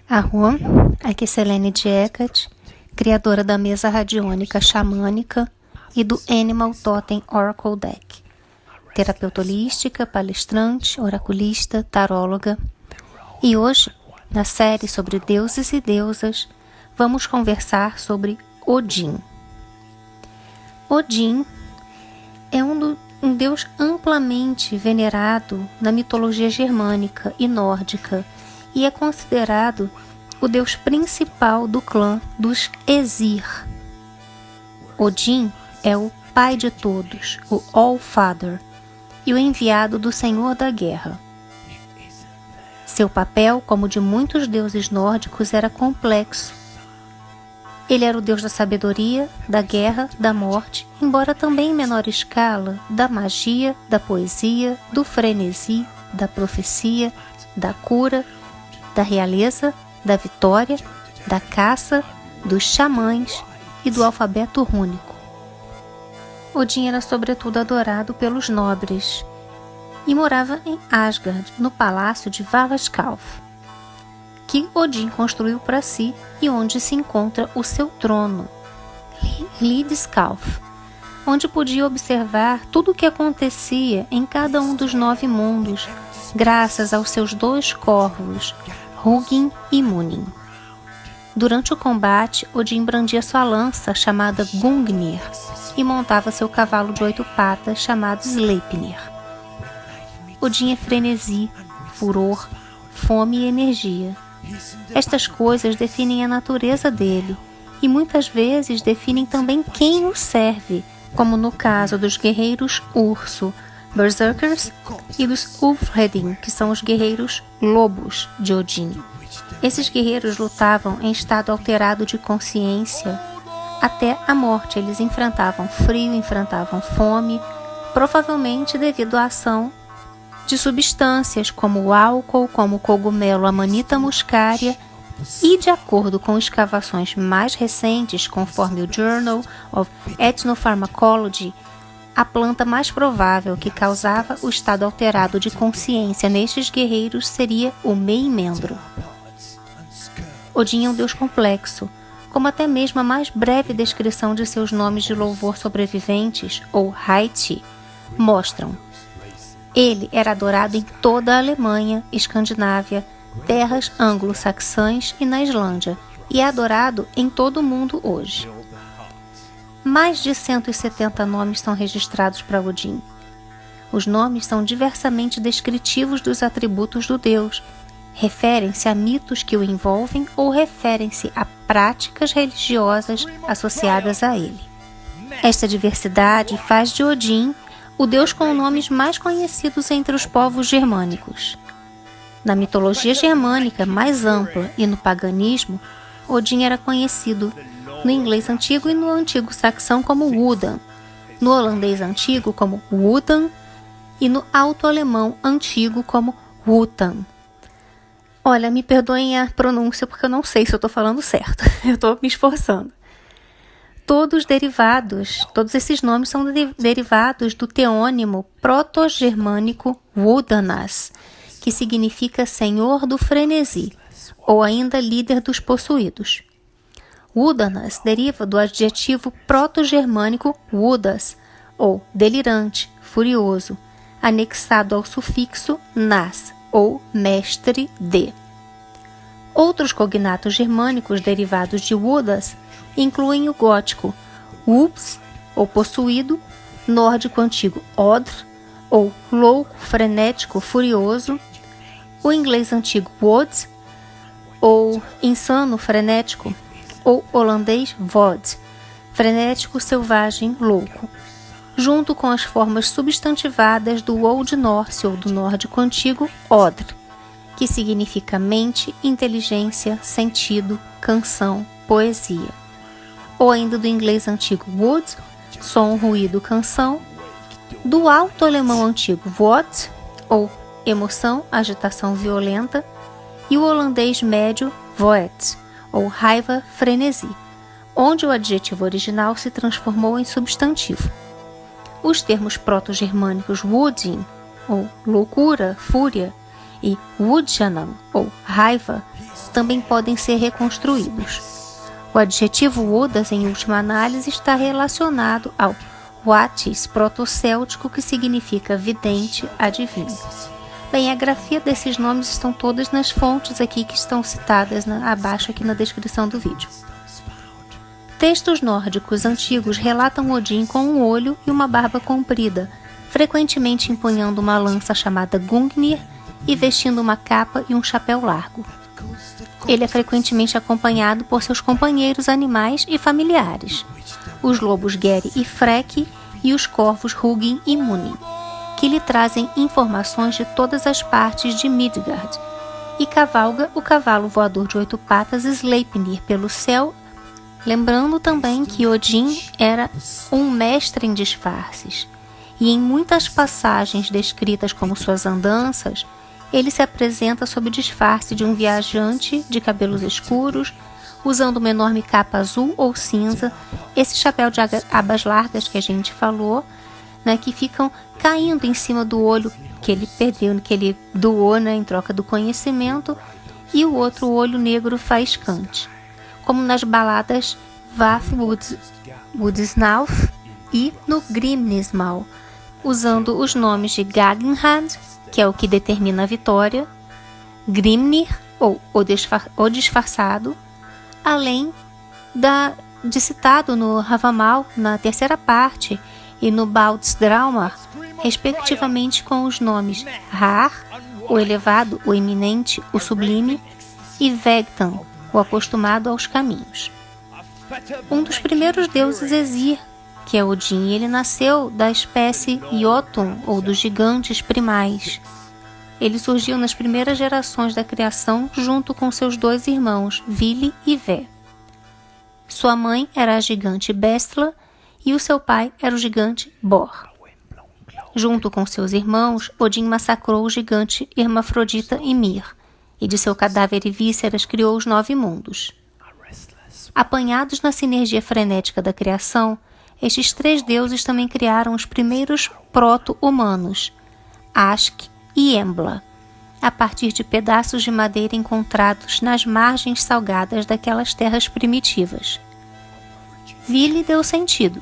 Arro, aqui é Selene Dieckert, criadora da mesa radiônica xamânica e do Animal Totem Oracle Deck. Terapeuta holística, palestrante, oraculista, taróloga. E hoje, na série sobre deuses e deusas, vamos conversar sobre Odin. Odin é um deus amplamente venerado na mitologia germânica e nórdica e é considerado o deus principal do clã dos Æsir. Odin é o pai de todos, o All-Father, e o enviado do Senhor da Guerra. Seu papel, como de muitos deuses nórdicos, era complexo. Ele era o deus da sabedoria, da guerra, da morte, embora também em menor escala, da magia, da poesia, do frenesi, da profecia, da cura, da realeza, da vitória, da caça, dos xamãs e do alfabeto rúnico. Odin era sobretudo adorado pelos nobres e morava em Asgard, no palácio de Valaskjalf, que Odin construiu para si e onde se encontra o seu trono, Hlidskjalf, onde podia observar tudo o que acontecia em cada um dos 9 mundos, graças aos seus 2 corvos, Hugin e Munin. Durante o combate, Odin brandia sua lança, chamada Gungnir, e montava seu cavalo de 8 patas, chamado Sleipnir. Odin é frenesi, furor, fome e energia. Estas coisas definem a natureza dele, e muitas vezes definem também quem o serve, como no caso dos guerreiros urso, Berserkers, e dos Ulfhedin, que são os guerreiros lobos de Odin. Esses guerreiros lutavam em estado alterado de consciência até a morte. Eles enfrentavam frio, enfrentavam fome, provavelmente devido à ação de substâncias como o álcool, como o cogumelo Amanita muscaria, e de acordo com escavações mais recentes, conforme o Journal of Ethnopharmacology, a planta mais provável que causava o estado alterado de consciência nestes guerreiros seria o meimendro. Odin é um deus complexo, como até mesmo a mais breve descrição de seus nomes de louvor sobreviventes, ou Heiti, mostram. Ele era adorado em toda a Alemanha, Escandinávia, terras anglo-saxãs e na Islândia, e é adorado em todo o mundo hoje. Mais de 170 nomes são registrados para Odin. Os nomes são diversamente descritivos dos atributos do deus, referem-se a mitos que o envolvem ou referem-se a práticas religiosas associadas a ele. Esta diversidade faz de Odin o deus com nomes mais conhecidos entre os povos germânicos. Na mitologia germânica mais ampla e no paganismo, Odin era conhecido no inglês antigo e no antigo saxão como Wodan, no holandês antigo como Wotan e no alto-alemão antigo como Wotan. Olha, me perdoem a pronúncia porque eu não sei se eu estou falando certo, eu estou me esforçando. Todos esses nomes são derivados do teônimo proto-germânico Wodanas, que significa senhor do frenesi, ou ainda líder dos possuídos. Wodanas deriva do adjetivo proto-germânico Wudas, ou delirante, furioso, anexado ao sufixo nas, ou mestre de. Outros cognatos germânicos derivados de Wudas incluem o gótico Ups, ou possuído, nórdico antigo Odr, ou louco, frenético, furioso, o inglês antigo Wod, ou insano, frenético, ou holandês Vod, frenético, selvagem, louco, junto com as formas substantivadas do Old Norse ou do nórdico antigo Odr, que significa mente, inteligência, sentido, canção, poesia, ou ainda do inglês antigo Wood, som, ruído, canção, do alto-alemão antigo Wort, ou emoção, agitação violenta, e o holandês médio Voet, ou raiva, frenesi, onde o adjetivo original se transformou em substantivo. Os termos proto-germânicos Wodin, ou loucura, fúria, e Wudjanam, ou raiva, também podem ser reconstruídos. O adjetivo Wodas, em última análise, está relacionado ao Watis proto-céltico, que significa vidente, adivinho. Bem, a grafia desses nomes estão todas nas fontes aqui que estão citadas abaixo aqui na descrição do vídeo. Textos nórdicos antigos relatam Odin com um olho e uma barba comprida, frequentemente empunhando uma lança chamada Gungnir e vestindo uma capa e um chapéu largo. Ele é frequentemente acompanhado por seus companheiros animais e familiares, os lobos Geri e Freki e os corvos Hugin e Munin, que lhe trazem informações de todas as partes de Midgard, e cavalga o cavalo voador de 8 patas Sleipnir pelo céu, lembrando também que Odin era um mestre em disfarces, e em muitas passagens descritas como suas andanças, ele se apresenta sob o disfarce de um viajante de cabelos escuros, usando uma enorme capa azul ou cinza, esse chapéu de abas largas que a gente falou, que ficam caindo em cima do olho que ele perdeu, que ele doou em troca do conhecimento, e o outro olho negro faiscante, como nas baladas Vaftwodsnauf e no Grimnismal, usando os nomes de Gagnhad, que é o que determina a vitória, Grimnir, ou o disfarçado, além de citado no Havamal, na terceira parte, e no Baldsdraumar, respectivamente com os nomes Har, o elevado, o eminente, o sublime, e Vegtan, o acostumado aos caminhos. Um dos primeiros deuses Exir, que é Odin, ele nasceu da espécie Jotun, ou dos gigantes primais. Ele surgiu nas primeiras gerações da criação junto com seus 2 irmãos, Vili e Vé. Sua mãe era a gigante Bestla e o seu pai era o gigante Bor. Junto com seus irmãos, Odin massacrou o gigante Hermafrodita Ymir, e de seu cadáver e vísceras criou os 9 mundos. Apanhados na sinergia frenética da criação, estes 3 deuses também criaram os primeiros proto-humanos, Ask e Embla, a partir de pedaços de madeira encontrados nas margens salgadas daquelas terras primitivas. Vili deu sentido.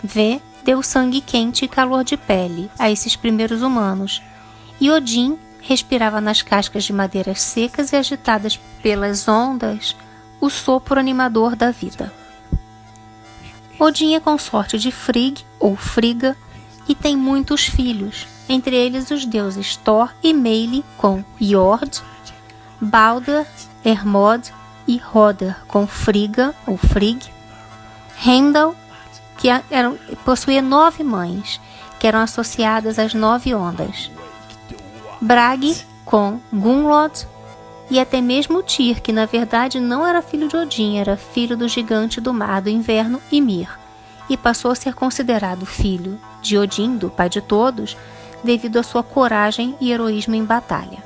Vé deu sangue quente e calor de pele a esses primeiros humanos, e Odin respirava nas cascas de madeiras secas e agitadas pelas ondas o sopro animador da vida. Odin é consorte de Frigg, ou Frigga, e tem muitos filhos, entre eles os deuses Thor e Meili com Jord, Balder, Hermod e Hoder com Frigga, ou Frigg, Heimdall, que possuía 9 mães, que eram associadas às 9 ondas, Bragi com Gunnlod, e até mesmo Tyr, que na verdade não era filho de Odin, era filho do gigante do mar do inverno Ymir, e passou a ser considerado filho de Odin, do pai de todos, devido à sua coragem e heroísmo em batalha.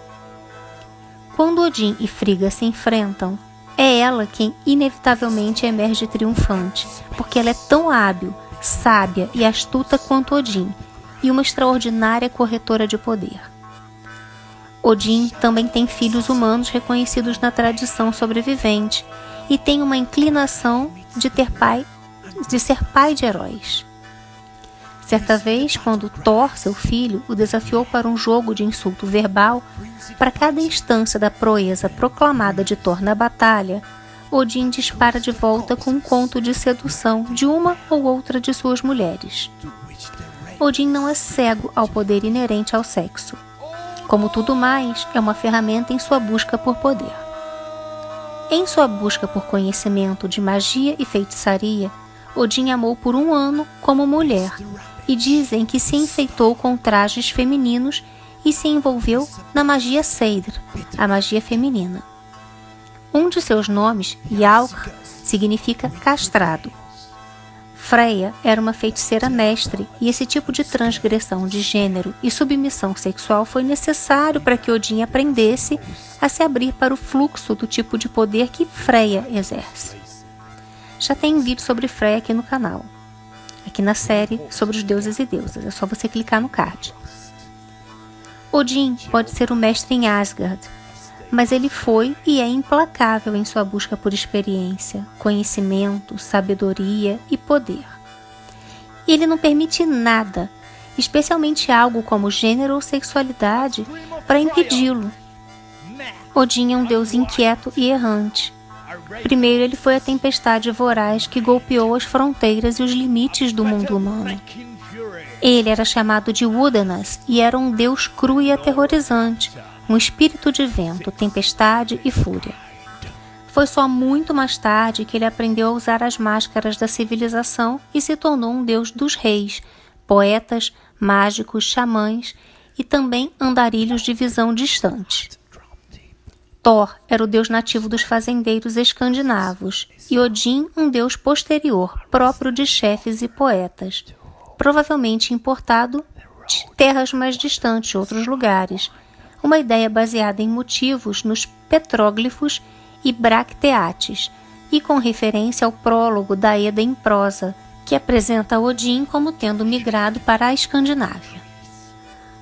Quando Odin e Frigga se enfrentam, é ela quem inevitavelmente emerge triunfante, porque ela é tão hábil, sábia e astuta quanto Odin, e uma extraordinária corretora de poder. Odin também tem filhos humanos reconhecidos na tradição sobrevivente e tem uma inclinação de ser pai de heróis. Certa vez, quando Thor, seu filho, o desafiou para um jogo de insulto verbal, para cada instância da proeza proclamada de Thor na batalha, Odin dispara de volta com um conto de sedução de uma ou outra de suas mulheres. Odin não é cego ao poder inerente ao sexo. Como tudo mais, é uma ferramenta em sua busca por poder. Em sua busca por conhecimento de magia e feitiçaria, Odin amou por 1 ano como mulher, e dizem que se enfeitou com trajes femininos e se envolveu na magia Seidr, a magia feminina. Um de seus nomes, Yalk, significa castrado. Freya era uma feiticeira mestre, e esse tipo de transgressão de gênero e submissão sexual foi necessário para que Odin aprendesse a se abrir para o fluxo do tipo de poder que Freya exerce. Já tem um vídeo sobre Freya aqui no canal, aqui na série sobre os deuses e deusas, é só você clicar no card. Odin pode ser o mestre em Asgard, mas ele foi e é implacável em sua busca por experiência, conhecimento, sabedoria e poder. E ele não permite nada, especialmente algo como gênero ou sexualidade, para impedi-lo. Odin é um deus inquieto e errante. Primeiro ele foi a tempestade voraz que golpeou as fronteiras e os limites do mundo humano. Ele era chamado de Wudanath e era um deus cru e aterrorizante, um espírito de vento, tempestade e fúria. Foi só muito mais tarde que ele aprendeu a usar as máscaras da civilização e se tornou um deus dos reis, poetas, mágicos, xamãs e também andarilhos de visão distante. Thor era o deus nativo dos fazendeiros escandinavos e Odin um deus posterior, próprio de chefes e poetas, provavelmente importado de terras mais distantes de outros lugares, uma ideia baseada em motivos nos petróglifos e bracteates, e com referência ao prólogo da Edda em prosa, que apresenta Odin como tendo migrado para a Escandinávia.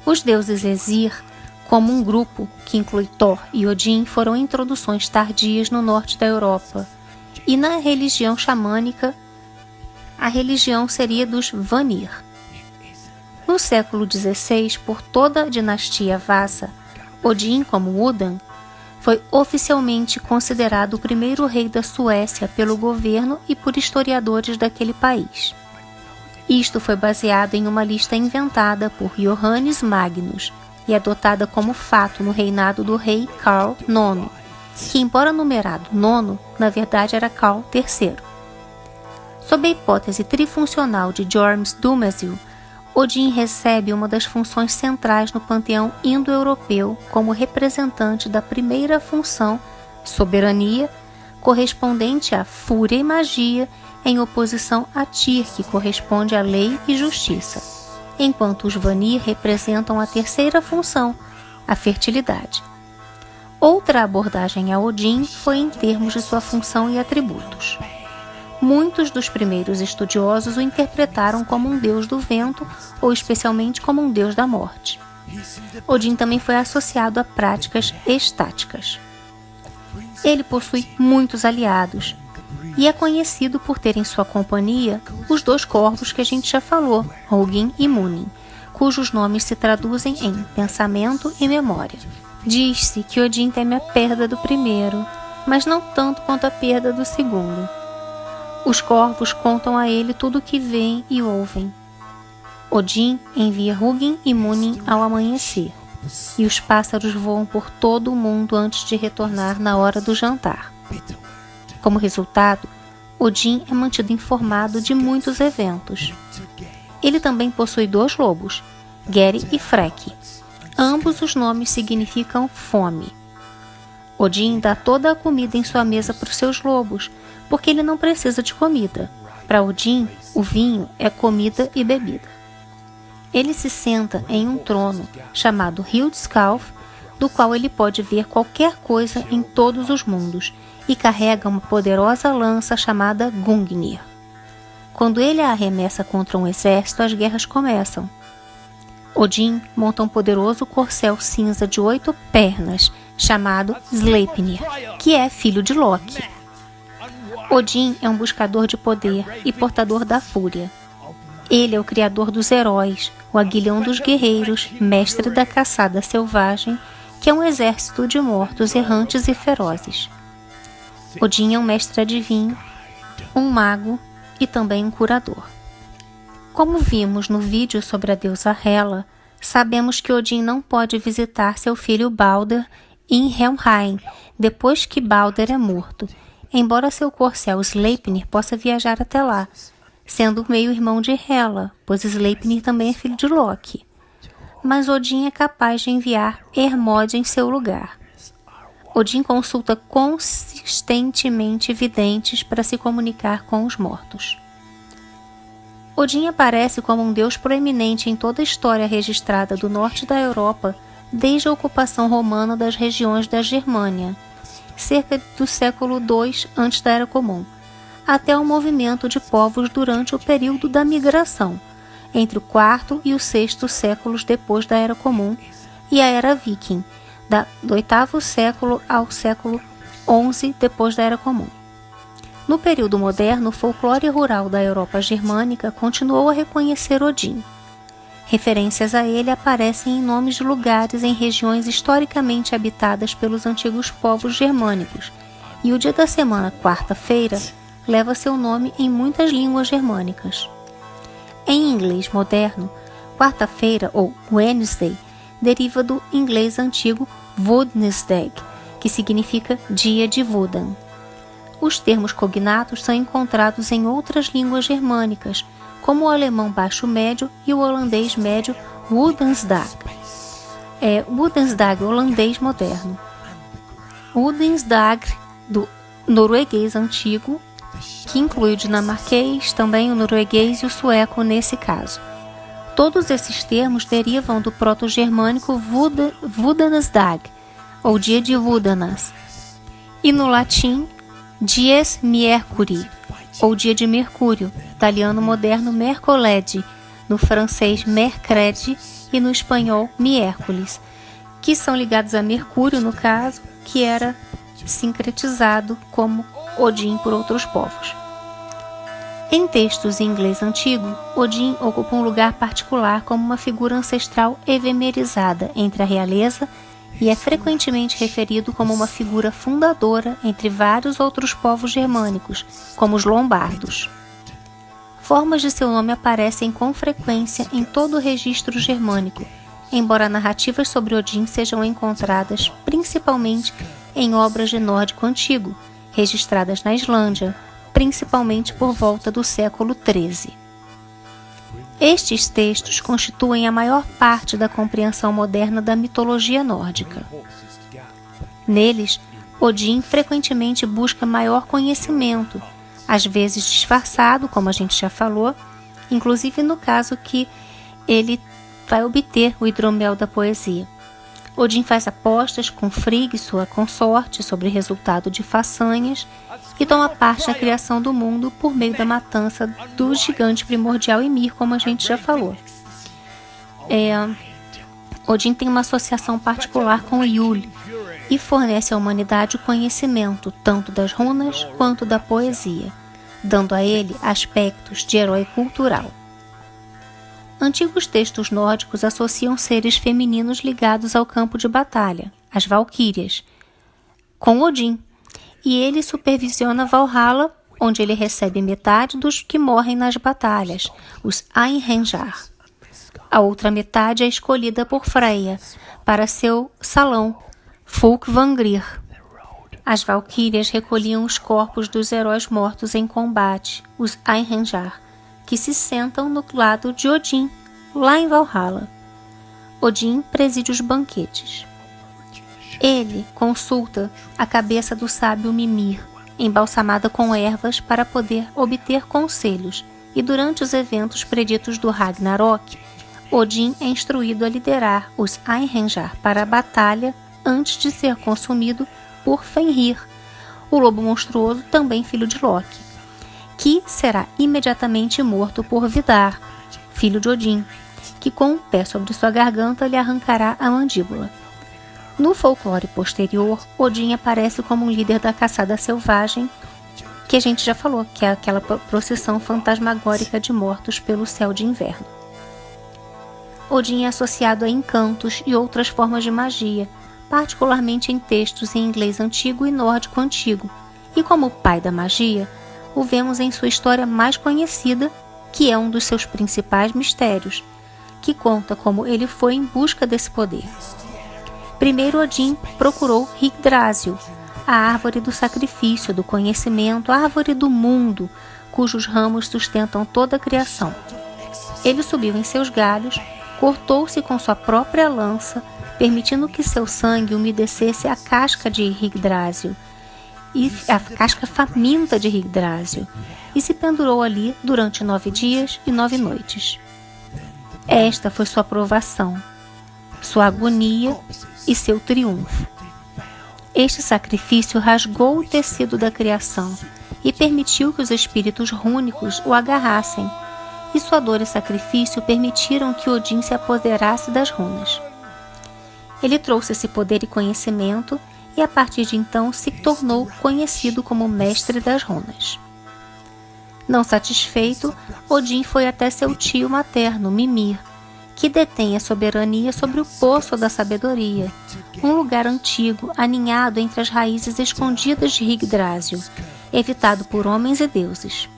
Os deuses Aesir, como um grupo que inclui Thor e Odin, foram introduções tardias no norte da Europa, e na religião xamânica, a religião seria dos Vanir. No século XVI, por toda a dinastia Vasa, Odin, como Wodan, foi oficialmente considerado o primeiro rei da Suécia pelo governo e por historiadores daquele país. Isto foi baseado em uma lista inventada por Johannes Magnus e adotada como fato no reinado do rei Carl IX, que, embora numerado nono, na verdade era Carl III. Sob a hipótese trifuncional de Jorms Dumézil, Odin recebe uma das funções centrais no panteão indo-europeu como representante da primeira função, soberania, correspondente à fúria e magia, em oposição a Tyr, que corresponde à lei e justiça, enquanto os Vanir representam a terceira função, a fertilidade. Outra abordagem a Odin foi em termos de sua função e atributos. Muitos dos primeiros estudiosos o interpretaram como um deus do vento ou especialmente como um deus da morte. Odin também foi associado a práticas estáticas. Ele possui muitos aliados e é conhecido por ter em sua companhia os dois corvos que a gente já falou, Hugin e Munin, cujos nomes se traduzem em pensamento e memória. Diz-se que Odin teme a perda do primeiro, mas não tanto quanto a perda do segundo. Os corvos contam a ele tudo o que veem e ouvem. Odin envia Hugin e Munin ao amanhecer, e os pássaros voam por todo o mundo antes de retornar na hora do jantar. Como resultado, Odin é mantido informado de muitos eventos. Ele também possui dois lobos, Geri e Freki. Ambos os nomes significam fome. Odin dá toda a comida em sua mesa para os seus lobos, porque ele não precisa de comida. Para Odin, o vinho é comida e bebida. Ele se senta em um trono chamado Hildskauf, do qual ele pode ver qualquer coisa em todos os mundos, e carrega uma poderosa lança chamada Gungnir. Quando ele a arremessa contra um exército, as guerras começam. Odin monta um poderoso corcel cinza de 8 pernas, chamado Sleipnir, que é filho de Loki. Odin é um buscador de poder e portador da fúria. Ele é o criador dos heróis, o aguilhão dos guerreiros, mestre da caçada selvagem, que é um exército de mortos errantes e ferozes. Odin é um mestre adivinho, um mago e também um curador. Como vimos no vídeo sobre a deusa Hela, sabemos que Odin não pode visitar seu filho Balder em Helheim, depois que Balder é morto, embora seu corcel Sleipnir possa viajar até lá, sendo meio-irmão de Hela, pois Sleipnir também é filho de Loki. Mas Odin é capaz de enviar Hermod em seu lugar. Odin consulta consistentemente videntes para se comunicar com os mortos. Odin aparece como um deus proeminente em toda a história registrada do norte da Europa desde a ocupação romana das regiões da Germânia, cerca do século II antes da Era Comum, até o movimento de povos durante o período da migração, entre o IV e o VI séculos depois da Era Comum e a Era Viking, do VIII século ao século XI depois da Era Comum. No período moderno, o folclore rural da Europa germânica continuou a reconhecer Odin. Referências a ele aparecem em nomes de lugares em regiões historicamente habitadas pelos antigos povos germânicos, e o dia da semana, quarta-feira, leva seu nome em muitas línguas germânicas. Em inglês moderno, quarta-feira ou Wednesday deriva do inglês antigo Woensdag, que significa dia de Woden. Os termos cognatos são encontrados em outras línguas germânicas, como o alemão baixo-médio e o holandês médio Woensdag. Woensdag holandês moderno. Woensdag do norueguês antigo, que inclui o dinamarquês, também o norueguês e o sueco nesse caso. Todos esses termos derivam do proto-germânico Woensdag, ou dia de Wodenas, e no latim Dies Mercuri, ou dia de Mercúrio, italiano moderno Mercoledì, no francês Mercredi e no espanhol Miércoles, que são ligados a Mercúrio no caso, que era sincretizado como Odin por outros povos. Em textos em inglês antigo, Odin ocupa um lugar particular como uma figura ancestral evemerizada entre a realeza e é frequentemente referido como uma figura fundadora entre vários outros povos germânicos, como os lombardos. Formas de seu nome aparecem com frequência em todo o registro germânico, embora narrativas sobre Odin sejam encontradas principalmente em obras de nórdico antigo, registradas na Islândia, principalmente por volta do século XIII. Estes textos constituem a maior parte da compreensão moderna da mitologia nórdica. Neles, Odin frequentemente busca maior conhecimento, às vezes disfarçado, como a gente já falou, inclusive no caso que ele vai obter o hidromel da poesia. Odin faz apostas com Frigg, sua consorte, sobre o resultado de façanhas e toma parte na criação do mundo por meio da matança do gigante primordial Ymir, como a gente já falou. Odin tem uma associação particular com Yule e fornece à humanidade o conhecimento tanto das runas quanto da poesia, dando a ele aspectos de herói cultural. Antigos textos nórdicos associam seres femininos ligados ao campo de batalha, as Valquírias, com Odin, e ele supervisiona Valhalla, onde ele recebe metade dos que morrem nas batalhas, os Einherjar. A outra metade é escolhida por Freya para seu salão, Folkvangrir. As Valquírias recolhiam os corpos dos heróis mortos em combate, os Einherjar, que se sentam no lado de Odin, lá em Valhalla. Odin preside os banquetes. Ele consulta a cabeça do sábio Mimir, embalsamada com ervas para poder obter conselhos, e durante os eventos preditos do Ragnarok, Odin é instruído a liderar os Einherjar para a batalha antes de ser consumido por Fenrir, o lobo monstruoso, também filho de Loki, que será imediatamente morto por Vidar, filho de Odin, que com um pé sobre sua garganta lhe arrancará a mandíbula. No folclore posterior, Odin aparece como um líder da caçada selvagem, que a gente já falou, que é aquela procissão fantasmagórica de mortos pelo céu de inverno. Odin é associado a encantos e outras formas de magia, particularmente em textos em inglês antigo e nórdico antigo, e como pai da magia, o vemos em sua história mais conhecida, que é um dos seus principais mistérios, que conta como ele foi em busca desse poder. Primeiro Odin procurou Yggdrasil, a árvore do sacrifício, do conhecimento, a árvore do mundo, cujos ramos sustentam toda a criação. Ele subiu em seus galhos, cortou-se com sua própria lança, permitindo que seu sangue umedecesse a casca de Yggdrasil, e a casca faminta de Yggdrasil, e se pendurou ali durante 9 dias e 9 noites. Esta foi sua provação, sua agonia e seu triunfo. Este sacrifício rasgou o tecido da criação e permitiu que os espíritos rúnicos o agarrassem, e sua dor e sacrifício permitiram que Odin se apoderasse das runas. Ele trouxe esse poder e conhecimento e a partir de então se tornou conhecido como mestre das runas. Não satisfeito, Odin foi até seu tio materno, Mimir, que detém a soberania sobre o Poço da Sabedoria, um lugar antigo aninhado entre as raízes escondidas de Yggdrasil, evitado por homens e deuses.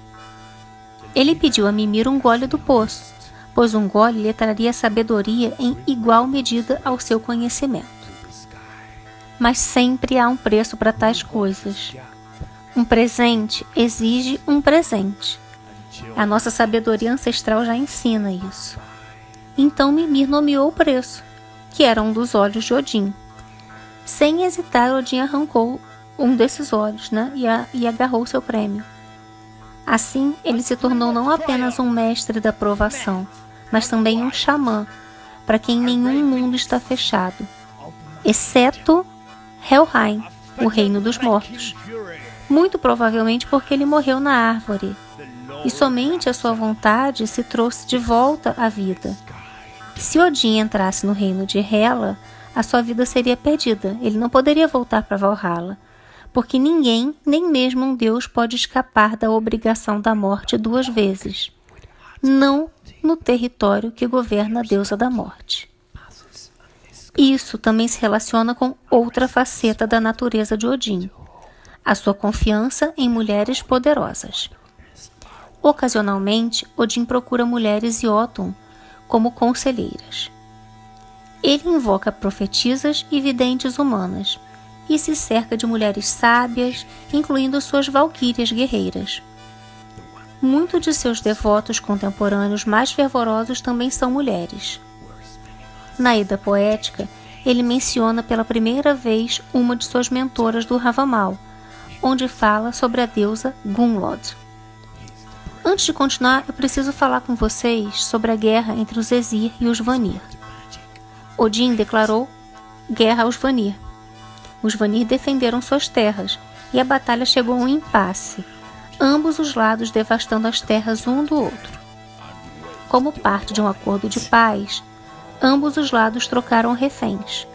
Ele pediu a Mimir um gole do poço, pois um gole lhe traria sabedoria em igual medida ao seu conhecimento. Mas sempre há um preço para tais coisas. Um presente exige um presente. A nossa sabedoria ancestral já ensina isso. Então Mimir nomeou o preço, que era um dos olhos de Odin. Sem hesitar, Odin arrancou um desses olhos, e agarrou seu prêmio. Assim, ele se tornou não apenas um mestre da provação, mas também um xamã, para quem nenhum mundo está fechado, exceto Helheim, o reino dos mortos. Muito provavelmente porque ele morreu na árvore, e somente a sua vontade se trouxe de volta à vida. Se Odin entrasse no reino de Hela, a sua vida seria perdida, ele não poderia voltar para Valhalla, porque ninguém, nem mesmo um deus, pode escapar da obrigação da morte 2 vezes, não no território que governa a deusa da morte. Isso também se relaciona com outra faceta da natureza de Odin, a sua confiança em mulheres poderosas. Ocasionalmente, Odin procura mulheres Jotun como conselheiras. Ele invoca profetisas e videntes humanas, e se cerca de mulheres sábias, incluindo suas valquírias guerreiras. Muitos de seus devotos contemporâneos mais fervorosos também são mulheres. Na Ida Poética, ele menciona pela primeira vez uma de suas mentoras do Havamal, onde fala sobre a deusa Gunnlod. Antes de continuar, eu preciso falar com vocês sobre a guerra entre os Aesir e os Vanir. Odin declarou guerra aos Vanir. Os Vanir defenderam suas terras, e a batalha chegou a um impasse, ambos os lados devastando as terras um do outro. Como parte de um acordo de paz, ambos os lados trocaram reféns.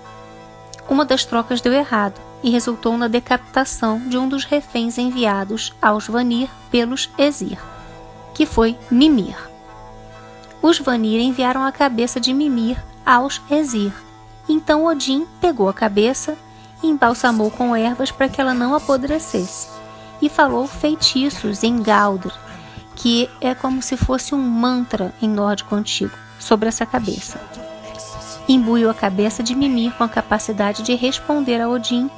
Uma das trocas deu errado e resultou na decapitação de um dos reféns enviados aos Vanir pelos Aesir, que foi Mimir. Os Vanir enviaram a cabeça de Mimir aos Aesir. Então Odin pegou a cabeça e embalsamou com ervas para que ela não apodrecesse, e falou feitiços em Galdr, que é como se fosse um mantra em nórdico antigo, sobre essa cabeça. Imbuiu a cabeça de Mimir com a capacidade de responder a Odin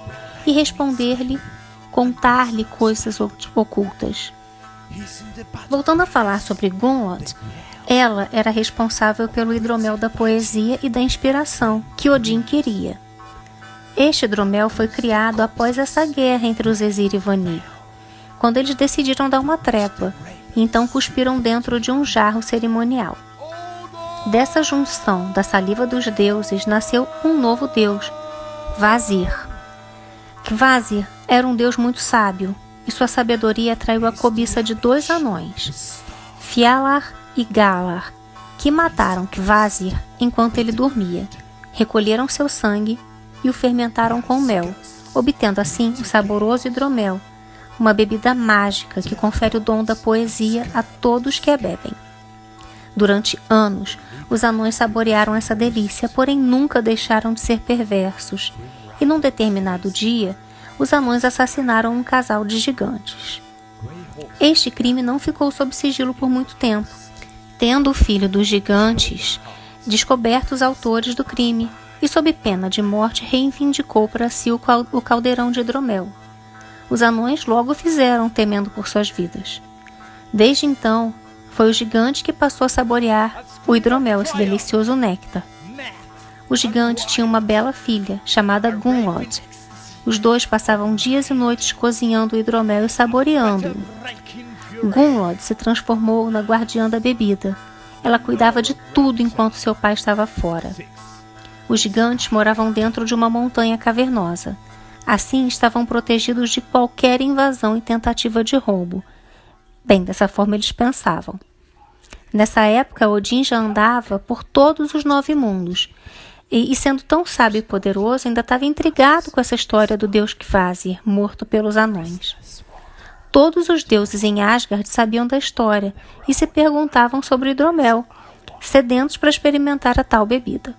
e responder-lhe, contar-lhe coisas ocultas. Voltando a falar sobre Gunnlod, ela era responsável pelo hidromel da poesia e da inspiração que Odin queria. Este hidromel foi criado após essa guerra entre os Aesir e Vanir, quando eles decidiram dar uma trégua, e então cuspiram dentro de um jarro cerimonial. Dessa junção da saliva dos deuses nasceu um novo deus, Kvasir. Kvasir era um deus muito sábio, e sua sabedoria atraiu a cobiça de 2 anões, Fjalar e Galar, que mataram Kvasir enquanto ele dormia, recolheram seu sangue e o fermentaram com mel, obtendo assim o saboroso hidromel, uma bebida mágica que confere o dom da poesia a todos que a bebem. Durante anos, os anões saborearam essa delícia, porém nunca deixaram de ser perversos, e num determinado dia, os anões assassinaram um casal de gigantes. Este crime não ficou sob sigilo por muito tempo, tendo o filho dos gigantes descoberto os autores do crime, e sob pena de morte reivindicou para si o caldeirão de hidromel. Os anões logo o fizeram, temendo por suas vidas. Desde então, foi o gigante que passou a saborear o hidromel, esse delicioso néctar. O gigante tinha uma bela filha, chamada Gunnlod. Os dois passavam dias e noites cozinhando o hidromel e saboreando-o. Gunnlod se transformou na guardiã da bebida. Ela cuidava de tudo enquanto seu pai estava fora. Os gigantes moravam dentro de uma montanha cavernosa. Assim, estavam protegidos de qualquer invasão e tentativa de roubo. Bem, dessa forma eles pensavam. Nessa época, Odin já andava por todos os 9 mundos. E sendo tão sábio e poderoso, ainda estava intrigado com essa história do deus Kvasir, morto pelos anões. Todos os deuses em Asgard sabiam da história e se perguntavam sobre o hidromel, sedentos para experimentar a tal bebida.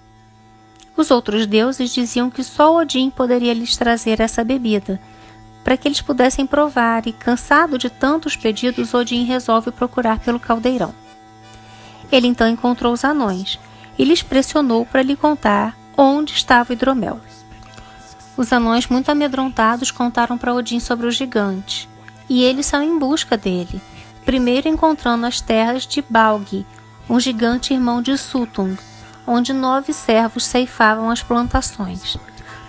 Os outros deuses diziam que só Odin poderia lhes trazer essa bebida, para que eles pudessem provar, e cansado de tantos pedidos, Odin resolve procurar pelo caldeirão. Ele então encontrou os anões e lhes pressionou para lhe contar onde estava o hidromel. Os anões, muito amedrontados, contaram para Odin sobre o gigante, e eles são em busca dele, primeiro encontrando as terras de Baugi, um gigante irmão de Suttung, onde 9 servos ceifavam as plantações.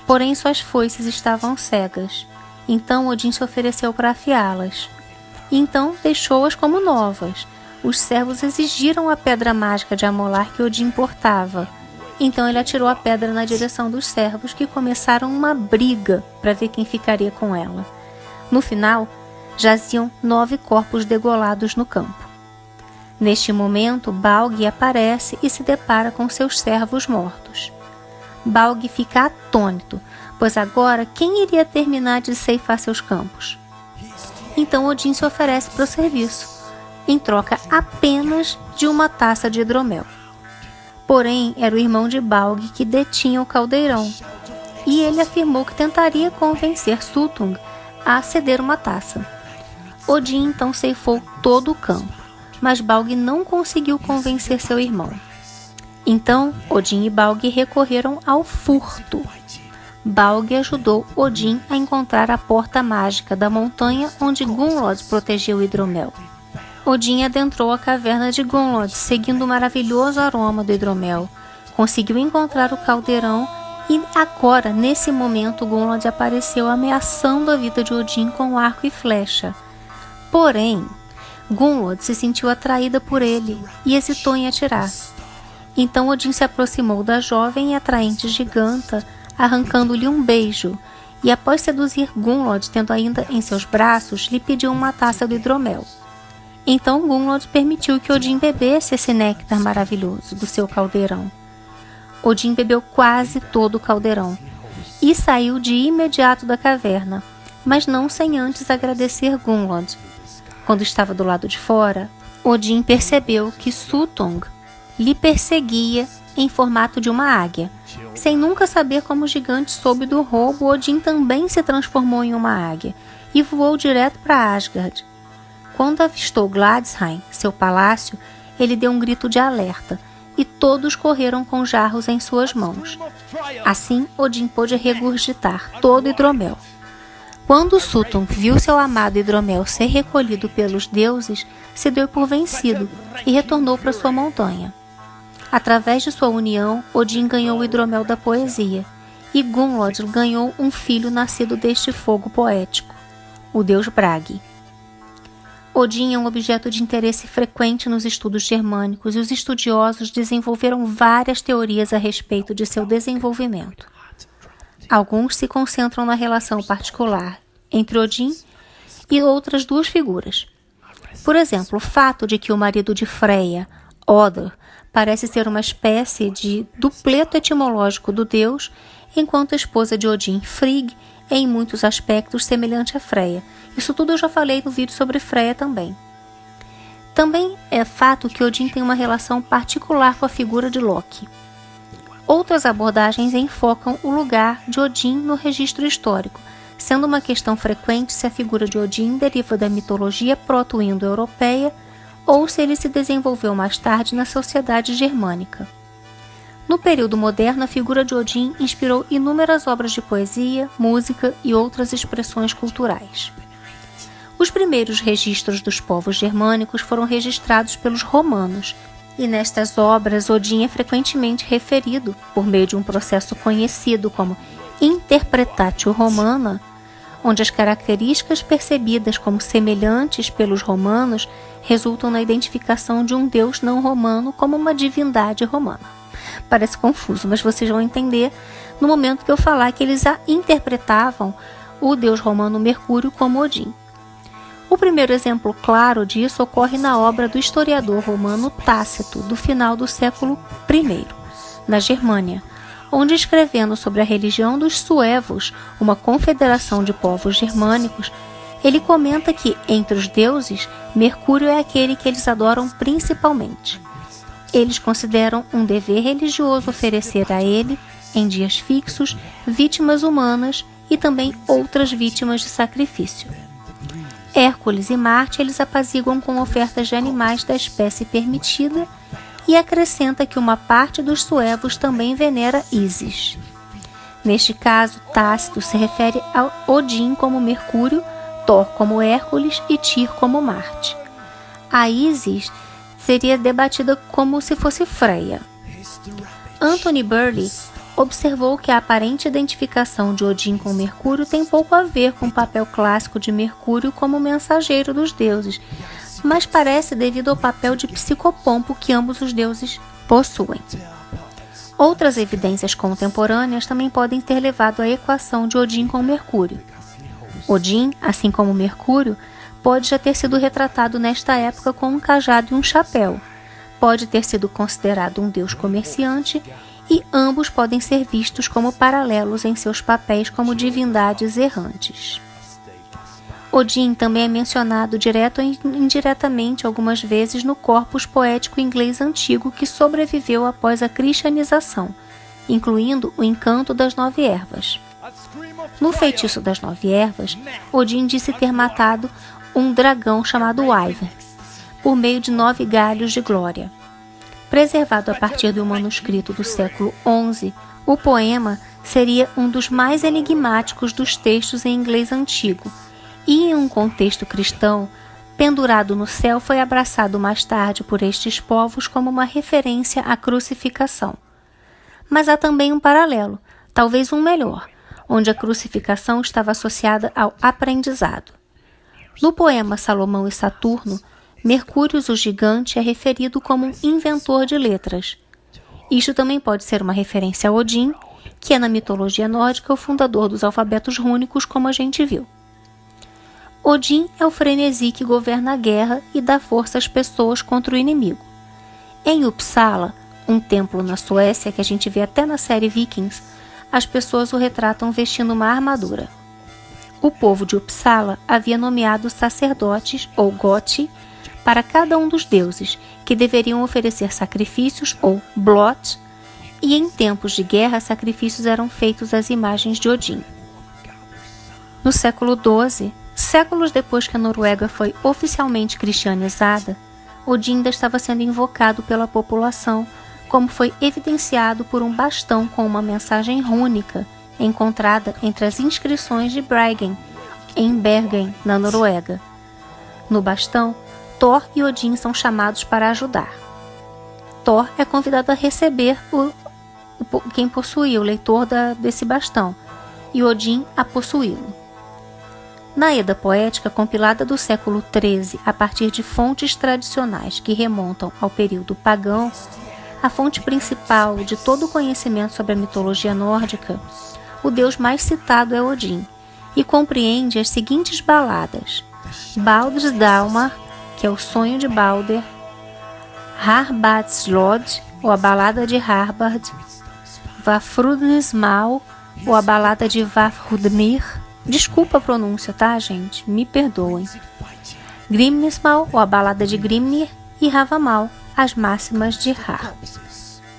Porém, suas foices estavam cegas. Então Odin se ofereceu para afiá-las. E então deixou-as como novas. Os servos exigiram a pedra mágica de amolar que Odin portava. Então ele atirou a pedra na direção dos servos, que começaram uma briga para ver quem ficaria com ela. No final, jaziam 9 corpos degolados no campo. Neste momento, Baugi aparece e se depara com seus servos mortos. Baugi fica atônito, pois agora quem iria terminar de ceifar seus campos? Então Odin se oferece para o serviço, em troca apenas de uma taça de hidromel. Porém, era o irmão de Baugi que detinha o caldeirão, e ele afirmou que tentaria convencer Suttung a ceder uma taça. Odin então ceifou todo o campo, mas Baugi não conseguiu convencer seu irmão. Então, Odin e Baugi recorreram ao furto. Baugi ajudou Odin a encontrar a porta mágica da montanha onde Gunnlod protegia o hidromel. Odin adentrou a caverna de Gunnlod, seguindo o maravilhoso aroma do hidromel. Conseguiu encontrar o caldeirão e agora, nesse momento, Gunnlod apareceu ameaçando a vida de Odin com arco e flecha. Porém, Gunnlod se sentiu atraída por ele e hesitou em atirar. Então Odin se aproximou da jovem e atraente giganta, arrancando-lhe um beijo, e após seduzir Gunnlod, tendo ainda em seus braços, lhe pediu uma taça do hidromel. Então Gunnlod permitiu que Odin bebesse esse néctar maravilhoso do seu caldeirão. Odin bebeu quase todo o caldeirão e saiu de imediato da caverna, mas não sem antes agradecer Gunnlod. Quando estava do lado de fora, Odin percebeu que Suttung lhe perseguia em formato de uma águia. Sem nunca saber como o gigante soube do roubo, Odin também se transformou em uma águia e voou direto para Asgard. Quando avistou Gladsheim, seu palácio, ele deu um grito de alerta e todos correram com jarros em suas mãos. Assim, Odin pôde regurgitar todo o hidromel. Quando Suttung viu seu amado hidromel ser recolhido pelos deuses, se deu por vencido e retornou para sua montanha. Através de sua união, Odin ganhou o hidromel da poesia, e Gunnlod ganhou um filho nascido deste fogo poético, o deus Bragi. Odin é um objeto de interesse frequente nos estudos germânicos, e os estudiosos desenvolveram várias teorias a respeito de seu desenvolvimento. Alguns se concentram na relação particular entre Odin e outras 2 figuras. Por exemplo, o fato de que o marido de Freya, Odr, parece ser uma espécie de dupleto etimológico do deus, enquanto a esposa de Odin, Frigg, é em muitos aspectos semelhante a Freya. Isso tudo eu já falei no vídeo sobre Freya também. Também é fato que Odin tem uma relação particular com a figura de Loki. Outras abordagens enfocam o lugar de Odin no registro histórico, sendo uma questão frequente se a figura de Odin deriva da mitologia proto-indo-europeia ou se ele se desenvolveu mais tarde na sociedade germânica. No período moderno, a figura de Odin inspirou inúmeras obras de poesia, música e outras expressões culturais. Os primeiros registros dos povos germânicos foram registrados pelos romanos, e nestas obras Odin é frequentemente referido por meio de um processo conhecido como interpretatio romana, onde as características percebidas como semelhantes pelos romanos resultam na identificação de um deus não romano como uma divindade romana. Parece confuso, mas vocês vão entender no momento que eu falar que eles interpretavam o deus romano Mercúrio como Odin. O primeiro exemplo claro disso ocorre na obra do historiador romano Tácito, do final do século I, na Germânia, onde, escrevendo sobre a religião dos suevos, uma confederação de povos germânicos, ele comenta que, entre os deuses, Mercúrio é aquele que eles adoram principalmente. Eles consideram um dever religioso oferecer a ele, em dias fixos, vítimas humanas e também outras vítimas de sacrifício. Hércules e Marte eles apaziguam com ofertas de animais da espécie permitida e acrescenta que uma parte dos suevos também venera Ísis. Neste caso, Tácito se refere a Odin como Mercúrio, Thor como Hércules e Tyr como Marte. A Ísis seria debatida como se fosse Freia. Anthony Burley observou que a aparente identificação de Odin com Mercúrio tem pouco a ver com o papel clássico de Mercúrio como mensageiro dos deuses, mas parece devido ao papel de psicopompo que ambos os deuses possuem. Outras evidências contemporâneas também podem ter levado à equação de Odin com Mercúrio. Odin, assim como Mercúrio, pode já ter sido retratado nesta época com um cajado e um chapéu. Pode ter sido considerado um deus comerciante e ambos podem ser vistos como paralelos em seus papéis como divindades errantes. Odin também é mencionado direto ou indiretamente algumas vezes no corpus poético inglês antigo que sobreviveu após a cristianização, incluindo o encanto das 9 ervas. No feitiço das 9 ervas, Odin disse ter matado um dragão chamado Ivar, por meio de 9 galhos de glória. Preservado a partir de um manuscrito do século XI, o poema seria um dos mais enigmáticos dos textos em inglês antigo, e em um contexto cristão, pendurado no céu foi abraçado mais tarde por estes povos como uma referência à crucificação. Mas há também um paralelo, talvez um melhor, onde a crucificação estava associada ao aprendizado. No poema Salomão e Saturno, Mercúrio, o gigante, é referido como um inventor de letras. Isto também pode ser uma referência a Odin, que é na mitologia nórdica o fundador dos alfabetos rúnicos, como a gente viu. Odin é o frenesi que governa a guerra e dá força às pessoas contra o inimigo. Em Uppsala, um templo na Suécia que a gente vê até na série Vikings, as pessoas o retratam vestindo uma armadura. O povo de Uppsala havia nomeado sacerdotes, ou Goti, para cada um dos deuses, que deveriam oferecer sacrifícios, ou blot, e em tempos de guerra sacrifícios eram feitos às imagens de Odin. No século XII, séculos depois que a Noruega foi oficialmente cristianizada, Odin ainda estava sendo invocado pela população, como foi evidenciado por um bastão com uma mensagem rúnica encontrada entre as inscrições de Bryggen, em Bergen, na Noruega. No bastão, Thor e Odin são chamados para ajudar. Thor é convidado a receber quem possuía, o leitor desse bastão, e Odin a possuí-lo. Na Edda Poética, compilada do século XIII a partir de fontes tradicionais que remontam ao período pagão, a fonte principal de todo o conhecimento sobre a mitologia nórdica, o deus mais citado é Odin, e compreende as seguintes baladas: Baldr's Dalmar, que é o sonho de Balder, Harbardslod, ou a balada de Harbard, Vafthrudnir Mal, ou a balada de Vafthrudnir. Desculpa a pronúncia, tá, gente? Me perdoem. Grimnismal, ou a balada de Grimnir, e Havamal, as máximas de Har.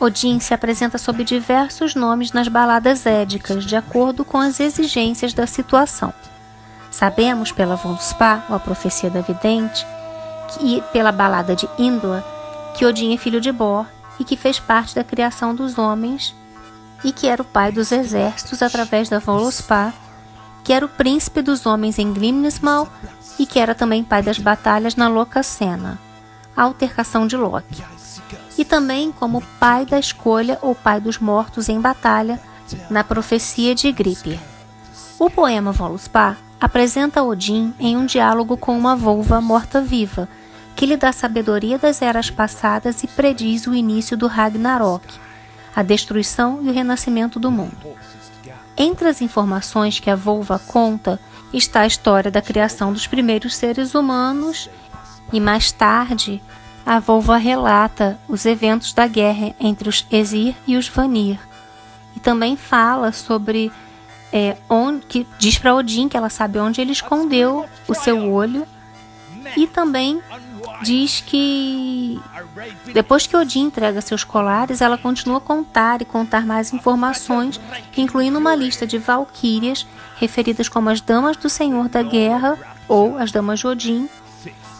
Odin se apresenta sob diversos nomes nas baladas édicas, de acordo com as exigências da situação. Sabemos pela Voluspa, ou a profecia da vidente, e pela balada de Indra, que Odin é filho de Bor e que fez parte da criação dos homens e que era o pai dos exércitos através da Voluspa, que era o príncipe dos homens em Grimnismal e que era também pai das batalhas na Lokasenna, a altercação de Loki, e também como pai da escolha ou pai dos mortos em batalha na profecia de Gripir. O poema Voluspa apresenta Odin em um diálogo com uma volva morta-viva, que lhe dá sabedoria das eras passadas e prediz o início do Ragnarok, a destruição e o renascimento do mundo. Entre as informações que a Volva conta está a história da criação dos primeiros seres humanos e, mais tarde, a Volva relata os eventos da guerra entre os Aesir e os Vanir. E também fala sobre que diz para Odin que ela sabe onde ele escondeu o seu olho, e também diz que depois que Odin entrega seus colares, ela continua a contar mais informações, incluindo uma lista de valquírias referidas como as Damas do Senhor da Guerra ou as Damas de Odin,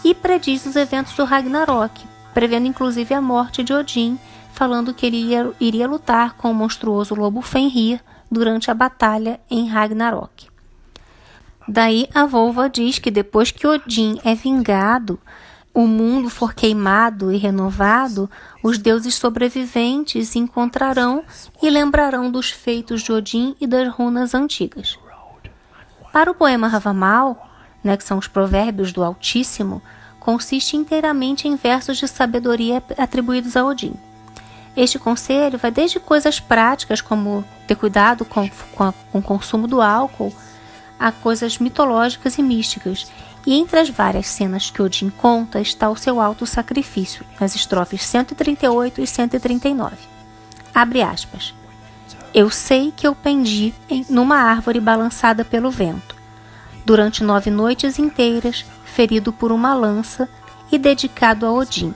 e prediz os eventos do Ragnarok, prevendo inclusive a morte de Odin, falando que ele iria lutar com o monstruoso lobo Fenrir durante a batalha em Ragnarok. Daí a Volva diz que depois que Odin é vingado, o mundo for queimado e renovado, os deuses sobreviventes se encontrarão e lembrarão dos feitos de Odin e das runas antigas. Para o poema Havamal, que são os provérbios do Altíssimo, consiste inteiramente em versos de sabedoria atribuídos a Odin. Este conselho vai desde coisas práticas, como ter cuidado com o consumo do álcool, a coisas mitológicas e místicas. E entre as várias cenas que Odin conta está o seu auto-sacrifício, nas estrofes 138 e 139. Abre aspas. Eu sei que eu pendi numa árvore balançada pelo vento, durante 9 noites inteiras, ferido por uma lança e dedicado a Odin.